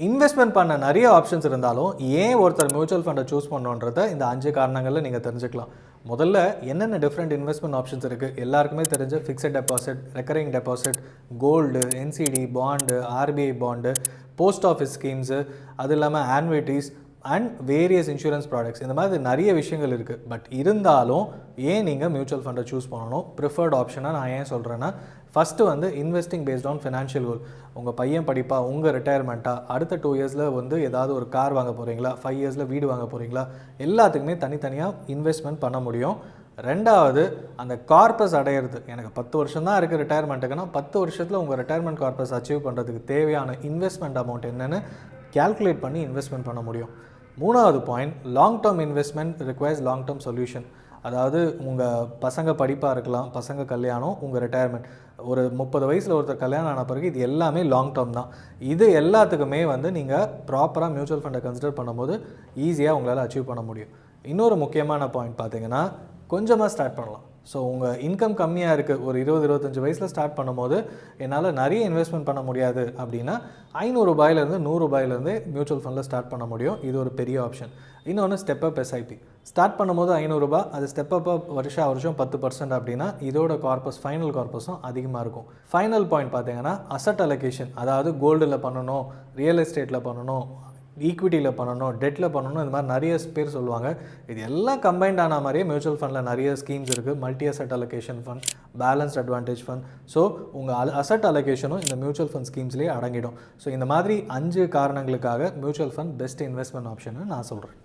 Investment பண்ண நிறைய options இருந்தாலும் ஏன் ஒருத்தர் மியூச்சுவல் ஃபண்டை சூஸ் பண்ணணுன்றத இந்த 5 காரணங்களில் நீங்கள் தெரிஞ்சுக்கலாம். முதல்ல என்னென்ன டிஃப்ரெண்ட் இன்வெஸ்ட்மெண்ட் ஆப்ஷன்ஸ் இருக்குது? எல்லாருக்குமே தெரிஞ்ச fixed deposit, recurring deposit, gold, NCD, bond, RBI bond, post office schemes, அது இல்லாமல் annuities and various insurance products, இந்த மாதிரி நிறைய விஷயங்கள் இருக்குது. பட் இருந்தாலும் ஏன் நீங்கள் மியூச்சுவல் ஃபண்டை சூஸ் பண்ணணும்? ப்ரிஃபர்ட் ஆப்ஷனாக நான் ஏன் சொல்கிறேன்னா, ஃபஸ்ட்டு வந்து இன்வெஸ்டிங் பேஸ்ட் ஆன் ஃபினான்ஷியல் கோல். உங்கள் பையன் படிப்பா, உங்கள் ரிட்டையர்மெண்ட்டாக, அடுத்த 2 இயர்ஸில் வந்து ஏதாவது ஒரு கார் வாங்க போகிறீங்களா, 5 இயர்ஸில் வீடு வாங்க போகிறீங்களா, எல்லாத்துக்குமே தனித்தனியாக இன்வெஸ்ட்மெண்ட் பண்ண முடியும். ரெண்டாவது, அந்த கார்பஸ் அடையிறது. எனக்கு 10 வருஷம் தான் இருக்குது ரிட்டையர்மெண்ட்டுக்குன்னா, 10 வருஷத்தில் உங்கள் ரிட்டையர்மெண்ட் கார்பஸ் அச்சீவ் பண்ணுறதுக்கு தேவையான இன்வெஸ்ட்மெண்ட் அமௌண்ட் என்னென்னு கேல்குலேட் பண்ணி இன்வெஸ்ட்மெண்ட் பண்ண முடியும். மூணாவது point, long term investment requires long term solution. அதாவது உங்கள் பசங்க படிப்பாக இருக்கலாம், பசங்க கல்யாணம், உங்கள் ரிட்டையர்மெண்ட். ஒரு 30 வயசில் ஒருத்தர் கல்யாணம் ஆன பிறகு இது எல்லாமே லாங் டேர்ம் தான். இது எல்லாத்துக்குமே வந்து நீங்கள் ப்ராப்பராக மியூச்சுவல் ஃபண்டை கன்சிடர் பண்ணும்போது ஈஸியாக உங்களால் அச்சீவ் பண்ண முடியும். இன்னொரு முக்கியமான பாயிண்ட் பார்த்தீங்கன்னா, கொஞ்சமாக ஸ்டார்ட் பண்ணலாம். ஸோ உங்கள் இன்கம் கம்மியாக இருக்குது, ஒரு 20-25 வயசில் ஸ்டார்ட் பண்ணும்போது என்னால் நிறைய இன்வெஸ்ட்மெண்ட் பண்ண முடியாது அப்படின்னா, ₹500 ₹100 மியூச்சுவல் ஃபண்டில் ஸ்டார்ட் பண்ண முடியும். இது ஒரு பெரிய ஆப்ஷன். இன்னொன்று ஸ்டெப்அப் எஸ்ஐபி. ஸ்டார்ட் பண்ணும்போது ₹500, அது ஸ்டெப்அப்பாக வருஷம் 10% அப்படின்னா இதோட கார்பஸ், ஃபைனல் கார்பஸும் அதிகமாக இருக்கும். ஃபைனல் பாயிண்ட் பார்த்தீங்கன்னா அசட் அலோகேஷன். அதாவது கோல்டில் பண்ணணும், ரியல் எஸ்டேட்டில் பண்ணணும், ஈக்விட்டியில் பண்ணணும், டெட்டில் பண்ணணும், இந்த மாதிரி நிறைய பேர் சொல்லுவாங்க. இது எல்லாம் கம்பைண்ட் ஆன மாதிரியே மியூச்சுவல் ஃபண்டில் நிறைய ஸ்கீம்ஸ் இருக்குது. Multi asset allocation fund, balanced advantage fund. So உங்கள் அசட் அலோகேஷனும் இந்த மியூச்சுவல் ஃபண்ட் ஸ்கீம்ஸ்லேயே அடங்கிடும். ஸோ இந்த மாதிரி 5 காரணங்களுக்காக மியூச்சுவல் ஃபண்ட் பெஸ்ட் இன்வெஸ்ட்மெண்ட் ஆப்ஷன்னு நான் சொல்கிறேன்.